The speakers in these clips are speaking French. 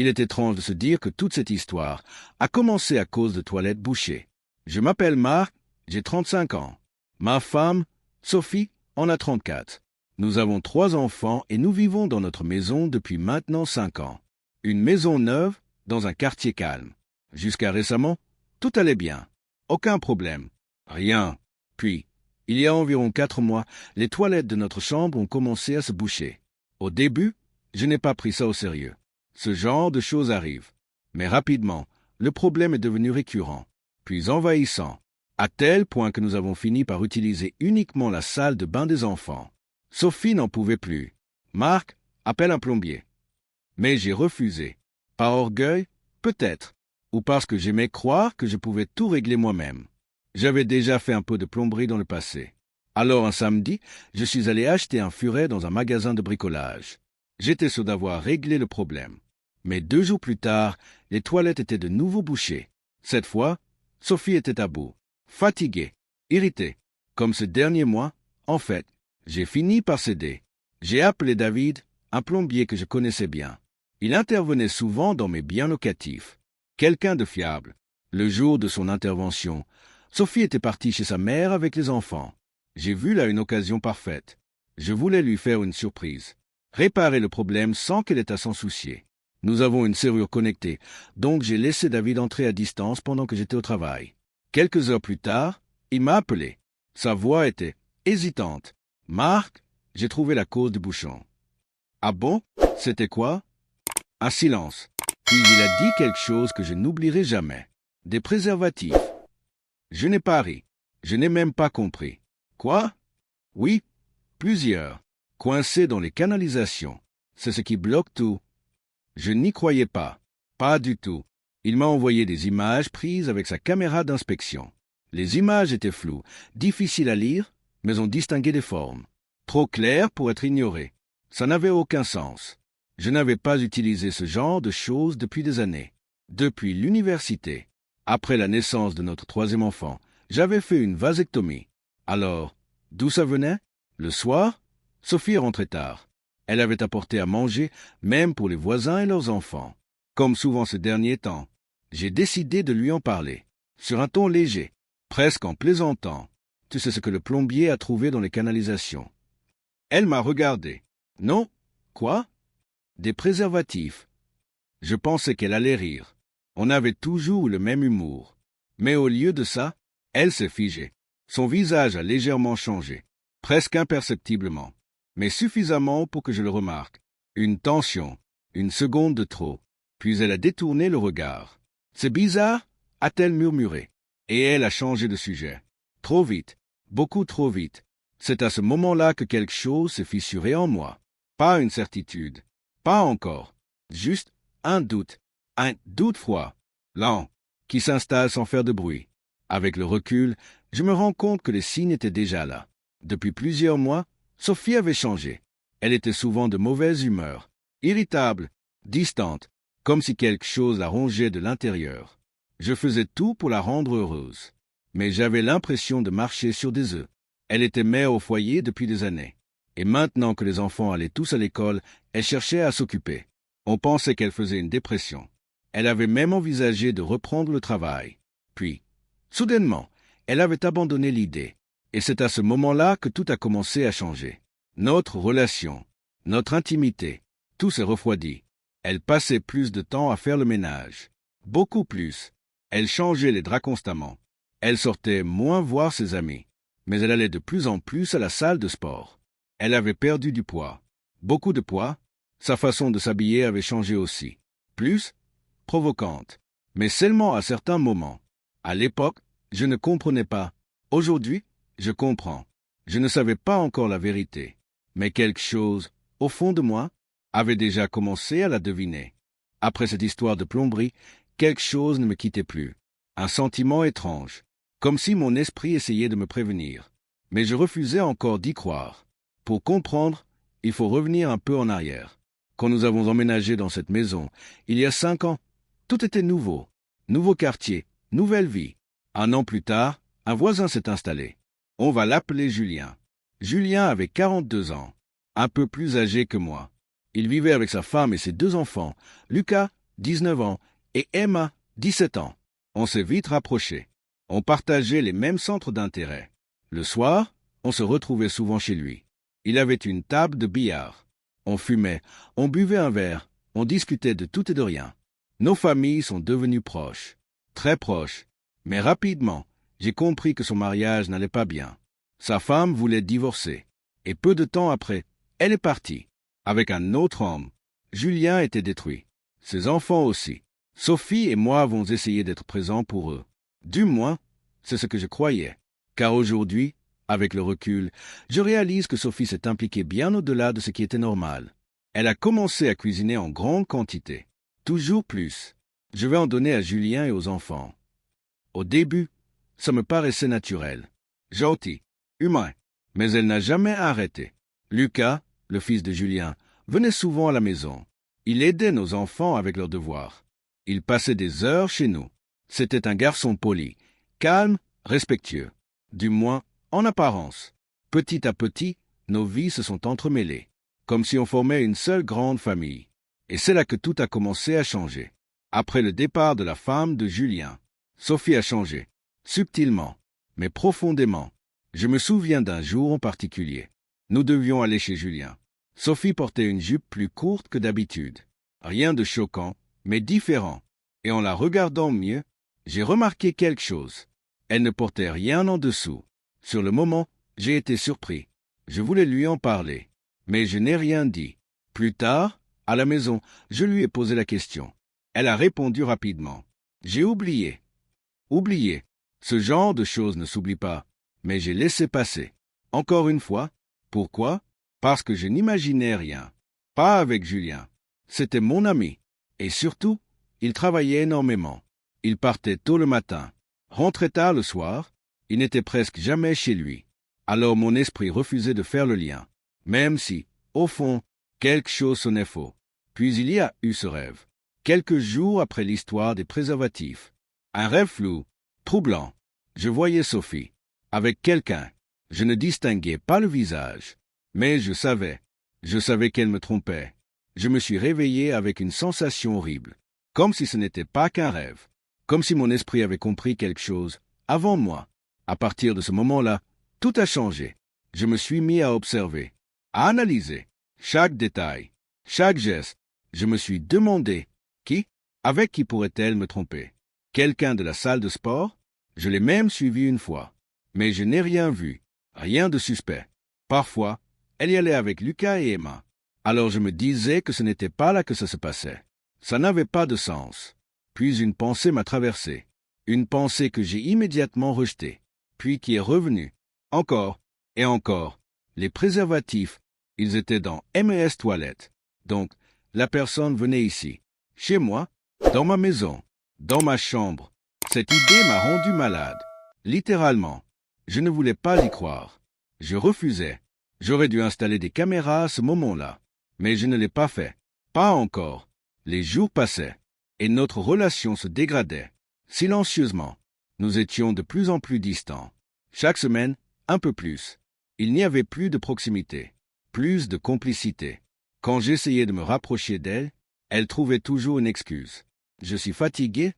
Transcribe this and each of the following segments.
Il est étrange de se dire que toute cette histoire a commencé à cause de toilettes bouchées. Je m'appelle Marc, j'ai 35 ans. Ma femme, Sophie, en a 34. Nous avons 3 enfants et nous vivons dans notre maison depuis maintenant 5 ans. Une maison neuve dans un quartier calme. Jusqu'à récemment, tout allait bien. Aucun problème. Rien. Puis, il y a environ 4 mois, les toilettes de notre chambre ont commencé à se boucher. Au début, je n'ai pas pris ça au sérieux. Ce genre de choses arrive. Mais rapidement, le problème est devenu récurrent, puis envahissant, à tel point que nous avons fini par utiliser uniquement la salle de bain des enfants. Sophie n'en pouvait plus. Marc, appelle un plombier. Mais j'ai refusé. Par orgueil, peut-être, ou parce que j'aimais croire que je pouvais tout régler moi-même. J'avais déjà fait un peu de plomberie dans le passé. Alors un samedi, je suis allé acheter un furet dans un magasin de bricolage. J'étais sûr d'avoir réglé le problème. Mais 2 jours plus tard, les toilettes étaient de nouveau bouchées. Cette fois, Sophie était à bout, fatiguée, irritée. Comme ce dernier mois, en fait, j'ai fini par céder. J'ai appelé David, un plombier que je connaissais bien. Il intervenait souvent dans mes biens locatifs. Quelqu'un de fiable. Le jour de son intervention, Sophie était partie chez sa mère avec les enfants. J'ai vu là une occasion parfaite. Je voulais lui faire une surprise. Réparer le problème sans qu'elle ait à s'en soucier. Nous avons une serrure connectée, donc j'ai laissé David entrer à distance pendant que j'étais au travail. Quelques heures plus tard, il m'a appelé. Sa voix était hésitante. « Marc, j'ai trouvé la cause du bouchon. »« Ah bon? C'était quoi? » Un silence. Puis il a dit quelque chose que je n'oublierai jamais. « Des préservatifs. » Je n'ai pas ri. Je n'ai même pas compris. « Quoi? » Oui, plusieurs. Coincés dans les canalisations. C'est ce qui bloque tout. Je n'y croyais pas. Pas du tout. Il m'a envoyé des images prises avec sa caméra d'inspection. Les images étaient floues, difficiles à lire, mais on distinguait des formes. Trop claires pour être ignorées. Ça n'avait aucun sens. Je n'avais pas utilisé ce genre de choses depuis des années. Depuis l'université. Après la naissance de notre 3e enfant, j'avais fait une vasectomie. Alors, d'où ça venait? Le soir, Sophie rentrait tard. Elle avait apporté à manger, même pour les voisins et leurs enfants. Comme souvent ces derniers temps, j'ai décidé de lui en parler, sur un ton léger, presque en plaisantant. Tu sais ce que le plombier a trouvé dans les canalisations. Elle m'a regardé. Non? Quoi? Des préservatifs. Je pensais qu'elle allait rire. On avait toujours le même humour. Mais au lieu de ça, elle s'est figée. Son visage a légèrement changé, presque imperceptiblement, mais suffisamment pour que je le remarque. Une tension, une seconde de trop. Puis elle a détourné le regard. « C'est bizarre » a-t-elle murmuré. Et elle a changé de sujet. Trop vite, beaucoup trop vite. C'est à ce moment-là que quelque chose s'est fissuré en moi. Pas une certitude. Pas encore. Juste un doute froid, lent, qui s'installe sans faire de bruit. Avec le recul, je me rends compte que les signes étaient déjà là. Depuis plusieurs mois, Sophie avait changé. Elle était souvent de mauvaise humeur, irritable, distante, comme si quelque chose la rongeait de l'intérieur. Je faisais tout pour la rendre heureuse, mais j'avais l'impression de marcher sur des œufs. Elle était mère au foyer depuis des années, et maintenant que les enfants allaient tous à l'école, elle cherchait à s'occuper. On pensait qu'elle faisait une dépression. Elle avait même envisagé de reprendre le travail. Puis, soudainement, elle avait abandonné l'idée. Et c'est à ce moment-là que tout a commencé à changer. Notre relation, notre intimité, tout s'est refroidi. Elle passait plus de temps à faire le ménage. Beaucoup plus. Elle changeait les draps constamment. Elle sortait moins voir ses amis. Mais elle allait de plus en plus à la salle de sport. Elle avait perdu du poids. Beaucoup de poids. Sa façon de s'habiller avait changé aussi. Plus provocante. Mais seulement à certains moments. À l'époque, je ne comprenais pas. Aujourd'hui, je comprends. Je ne savais pas encore la vérité. Mais quelque chose, au fond de moi, avait déjà commencé à la deviner. Après cette histoire de plomberie, quelque chose ne me quittait plus. Un sentiment étrange, comme si mon esprit essayait de me prévenir. Mais je refusais encore d'y croire. Pour comprendre, il faut revenir un peu en arrière. Quand nous avons emménagé dans cette maison, il y a 5 ans, tout était nouveau. Nouveau quartier, nouvelle vie. 1 an plus tard, un voisin s'est installé. On va l'appeler Julien. Julien avait 42 ans, un peu plus âgé que moi. Il vivait avec sa femme et ses 2 enfants, Lucas, 19 ans, et Emma, 17 ans. On s'est vite rapprochés. On partageait les mêmes centres d'intérêt. Le soir, on se retrouvait souvent chez lui. Il avait une table de billard. On fumait, on buvait un verre, on discutait de tout et de rien. Nos familles sont devenues proches, très proches. Mais rapidement, j'ai compris que son mariage n'allait pas bien. Sa femme voulait divorcer. Et peu de temps après, elle est partie. Avec un autre homme. Julien était détruit. Ses enfants aussi. Sophie et moi avons essayé d'être présents pour eux. Du moins, c'est ce que je croyais. Car aujourd'hui, avec le recul, je réalise que Sophie s'est impliquée bien au-delà de ce qui était normal. Elle a commencé à cuisiner en grande quantité. Toujours plus. Je vais en donner à Julien et aux enfants. Au début, ça me paraissait naturel. Gentil, humain. Mais elle n'a jamais arrêté. Lucas, le fils de Julien, venait souvent à la maison. Il aidait nos enfants avec leurs devoirs. Il passait des heures chez nous. C'était un garçon poli, calme, respectueux. Du moins, en apparence. Petit à petit, nos vies se sont entremêlées, comme si on formait une seule grande famille. Et c'est là que tout a commencé à changer. Après le départ de la femme de Julien, Sophie a changé, subtilement, mais profondément. Je me souviens d'un jour en particulier. Nous devions aller chez Julien. Sophie portait une jupe plus courte que d'habitude. Rien de choquant, mais différent. Et en la regardant mieux, j'ai remarqué quelque chose. Elle ne portait rien en dessous. Sur le moment, j'ai été surpris. Je voulais lui en parler, mais je n'ai rien dit. Plus tard, à la maison, je lui ai posé la question. Elle a répondu rapidement. J'ai oublié. Oublié. Ce genre de choses ne s'oublie pas, mais j'ai laissé passer. Encore une fois. Pourquoi? Parce que je n'imaginais rien. Pas avec Julien. C'était mon ami. Et surtout, il travaillait énormément. Il partait tôt le matin, rentrait tard le soir. Il n'était presque jamais chez lui. Alors mon esprit refusait de faire le lien, même si, au fond, quelque chose sonnait faux. Puis il y a eu ce rêve, quelques jours après l'histoire des préservatifs. Un rêve flou, troublant. Je voyais Sophie, avec quelqu'un. Je ne distinguais pas le visage, mais je savais qu'elle me trompait. Je me suis réveillé avec une sensation horrible, comme si ce n'était pas qu'un rêve, comme si mon esprit avait compris quelque chose avant moi. À partir de ce moment-là, tout a changé. Je me suis mis à observer, à analyser chaque détail, chaque geste. Je me suis demandé, avec qui pourrait-elle me tromper? Quelqu'un de la salle de sport? Je l'ai même suivi une fois, mais je n'ai rien vu, rien de suspect. Parfois, elle y allait avec Lucas et Emma. Alors je me disais que ce n'était pas là que ça se passait. Ça n'avait pas de sens. Puis une pensée m'a traversé, une pensée que j'ai immédiatement rejetée, puis qui est revenue. Encore et encore. Les préservatifs, ils étaient dans M&S Toilettes. Donc, la personne venait ici, chez moi, dans ma maison, dans ma chambre. Cette idée m'a rendu malade. Littéralement. Je ne voulais pas y croire. Je refusais. J'aurais dû installer des caméras à ce moment-là. Mais je ne l'ai pas fait. Pas encore. Les jours passaient. Et notre relation se dégradait. Silencieusement. Nous étions de plus en plus distants. Chaque semaine, un peu plus. Il n'y avait plus de proximité. Plus de complicité. Quand j'essayais de me rapprocher d'elle, elle trouvait toujours une excuse. Je suis fatigué.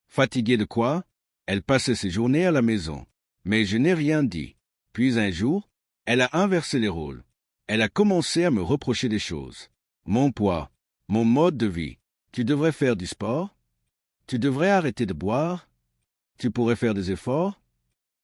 Fatigué de quoi? Elle passait ses journées à la maison. Mais je n'ai rien dit. Puis un jour, elle a inversé les rôles. Elle a commencé à me reprocher des choses. Mon poids, mon mode de vie. Tu devrais faire du sport? Tu devrais arrêter de boire? Tu pourrais faire des efforts?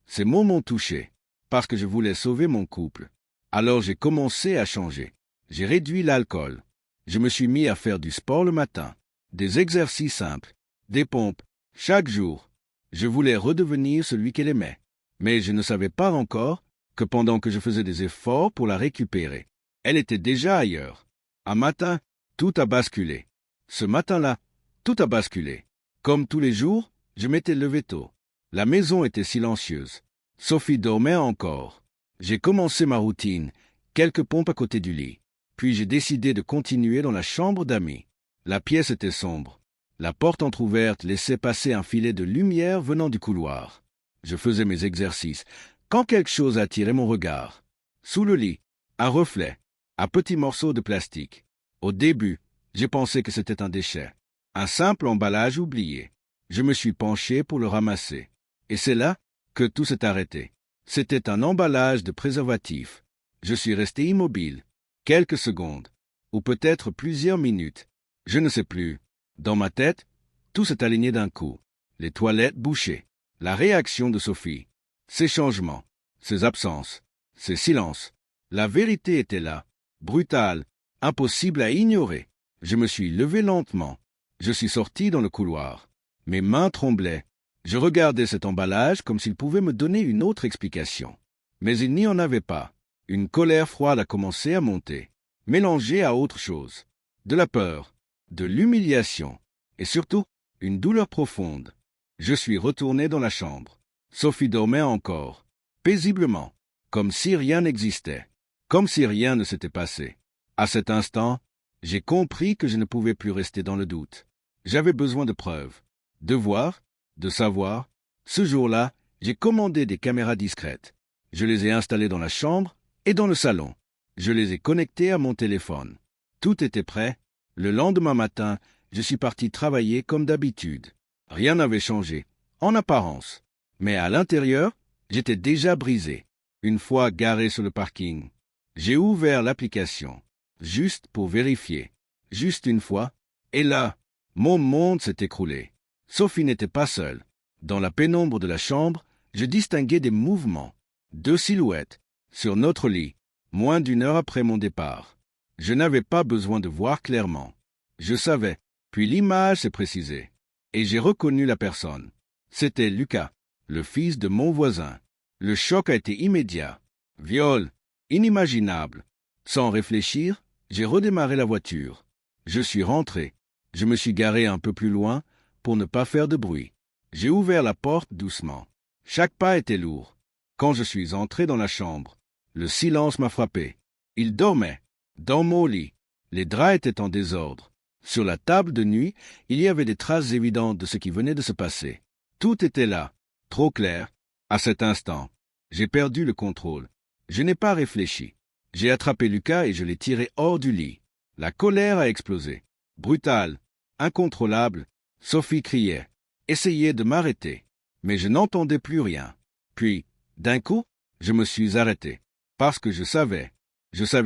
Ces mots m'ont touché, parce que je voulais sauver mon couple. Alors j'ai commencé à changer. J'ai réduit l'alcool. Je me suis mis à faire du sport le matin, des exercices simples, des pompes, chaque jour. Je voulais redevenir celui qu'elle aimait. Mais je ne savais pas encore que pendant que je faisais des efforts pour la récupérer, elle était déjà ailleurs. Un matin, tout a basculé. Ce matin-là, tout a basculé. Comme tous les jours, je m'étais levé tôt. La maison était silencieuse. Sophie dormait encore. J'ai commencé ma routine, quelques pompes à côté du lit. Puis j'ai décidé de continuer dans la chambre d'amis. La pièce était sombre. La porte entr'ouverte laissait passer un filet de lumière venant du couloir. Je faisais mes exercices, quand quelque chose attirait mon regard. Sous le lit, un reflet, un petit morceau de plastique. Au début, j'ai pensé que c'était un déchet. Un simple emballage oublié. Je me suis penché pour le ramasser. Et c'est là que tout s'est arrêté. C'était un emballage de préservatifs. Je suis resté immobile. Quelques secondes. Ou peut-être plusieurs minutes. Je ne sais plus. Dans ma tête, tout s'est aligné d'un coup. Les toilettes bouchées. La réaction de Sophie. Ses changements. Ses absences. Ses silences. La vérité était là. Brutale. Impossible à ignorer. Je me suis levé lentement. Je suis sorti dans le couloir. Mes mains tremblaient. Je regardais cet emballage comme s'il pouvait me donner une autre explication. Mais il n'y en avait pas. Une colère froide a commencé à monter, mélangée à autre chose. De la peur, de l'humiliation, et surtout, une douleur profonde. Je suis retourné dans la chambre. Sophie dormait encore, paisiblement, comme si rien n'existait, comme si rien ne s'était passé. À cet instant, j'ai compris que je ne pouvais plus rester dans le doute. J'avais besoin de preuves, de voir, de savoir. Ce jour-là, j'ai commandé des caméras discrètes. Je les ai installées dans la chambre et dans le salon. Je les ai connectées à mon téléphone. Tout était prêt. Le lendemain matin, je suis parti travailler comme d'habitude. Rien n'avait changé, en apparence. Mais à l'intérieur, j'étais déjà brisé. Une fois garé sur le parking, j'ai ouvert l'application, juste pour vérifier. Juste une fois. Et là, mon monde s'est écroulé. Sophie n'était pas seule. Dans la pénombre de la chambre, je distinguais des mouvements, 2 silhouettes, sur notre lit, moins d'1 heure après mon départ. Je n'avais pas besoin de voir clairement. Je savais, puis l'image s'est précisée. Et j'ai reconnu la personne. C'était Lucas, le fils de mon voisin. Le choc a été immédiat. Viol, inimaginable. Sans réfléchir, j'ai redémarré la voiture. Je suis rentré. Je me suis garé un peu plus loin pour ne pas faire de bruit. J'ai ouvert la porte doucement. Chaque pas était lourd. Quand je suis entré dans la chambre, le silence m'a frappé. Il dormait, dans mon lit. Les draps étaient en désordre. Sur la table de nuit, il y avait des traces évidentes de ce qui venait de se passer. Tout était là, trop clair. À cet instant, j'ai perdu le contrôle. Je n'ai pas réfléchi. J'ai attrapé Lucas et je l'ai tiré hors du lit. La colère a explosé. Brutale, incontrôlable, Sophie criait, essayait de m'arrêter. Mais je n'entendais plus rien. Puis, d'un coup, je me suis arrêté. Parce que je savais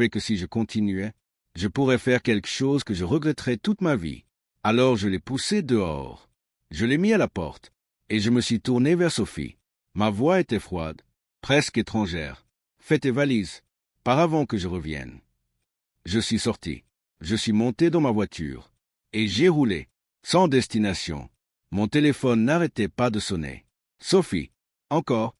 que si je continuais, je pourrais faire quelque chose que je regretterais toute ma vie. Alors je l'ai poussé dehors. Je l'ai mis à la porte, et je me suis tourné vers Sophie. Ma voix était froide, presque étrangère. Fais tes valises, par avant que je revienne. Je suis sorti. Je suis monté dans ma voiture, et j'ai roulé, sans destination. Mon téléphone n'arrêtait pas de sonner. Sophie, encore,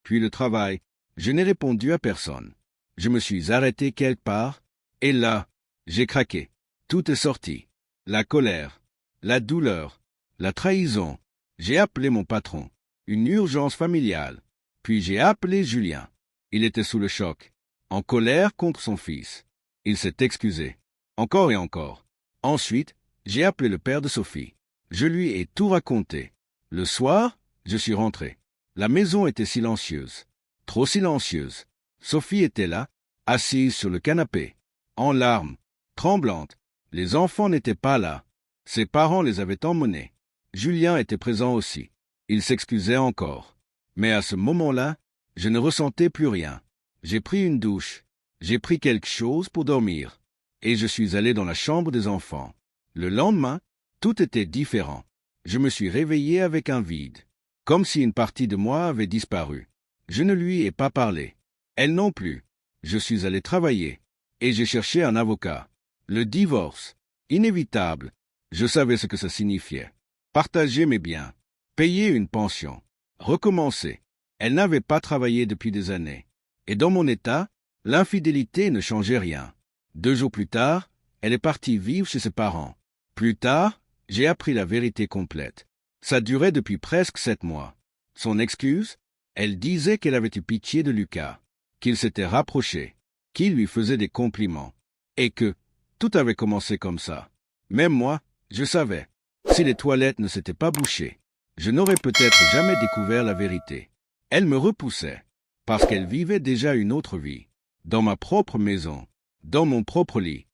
puis le travail. Je n'ai répondu à personne. Je me suis arrêté quelque part, et là, j'ai craqué. Tout est sorti. La colère, la douleur, la trahison. J'ai appelé mon patron. Une urgence familiale. Puis j'ai appelé Julien. Il était sous le choc, en colère contre son fils. Il s'est excusé, encore et encore. Ensuite, j'ai appelé le père de Sophie. Je lui ai tout raconté. Le soir, je suis rentré. La maison était silencieuse, trop silencieuse. Sophie était là, assise sur le canapé, en larmes, tremblante. Les enfants n'étaient pas là. Ses parents les avaient emmenés. Julien était présent aussi. Il s'excusait encore. Mais à ce moment-là, je ne ressentais plus rien. J'ai pris une douche. J'ai pris quelque chose pour dormir. Et je suis allé dans la chambre des enfants. Le lendemain, tout était différent. Je me suis réveillé avec un vide, comme si une partie de moi avait disparu. Je ne lui ai pas parlé. Elle non plus. Je suis allé travailler. Et j'ai cherché un avocat. Le divorce, inévitable. Je savais ce que ça signifiait. Partager mes biens. Payer une pension. Recommencer. Elle n'avait pas travaillé depuis des années. Et dans mon état, l'infidélité ne changeait rien. 2 jours plus tard, elle est partie vivre chez ses parents. Plus tard, j'ai appris la vérité complète. Ça durait depuis presque 7 mois. Son excuse? Elle disait qu'elle avait eu pitié de Lucas, qu'il s'était rapproché, qu'il lui faisait des compliments, et que tout avait commencé comme ça. Même moi, je savais. Si les toilettes ne s'étaient pas bouchées, je n'aurais peut-être jamais découvert la vérité. Elle me repoussait, parce qu'elle vivait déjà une autre vie, dans ma propre maison, dans mon propre lit.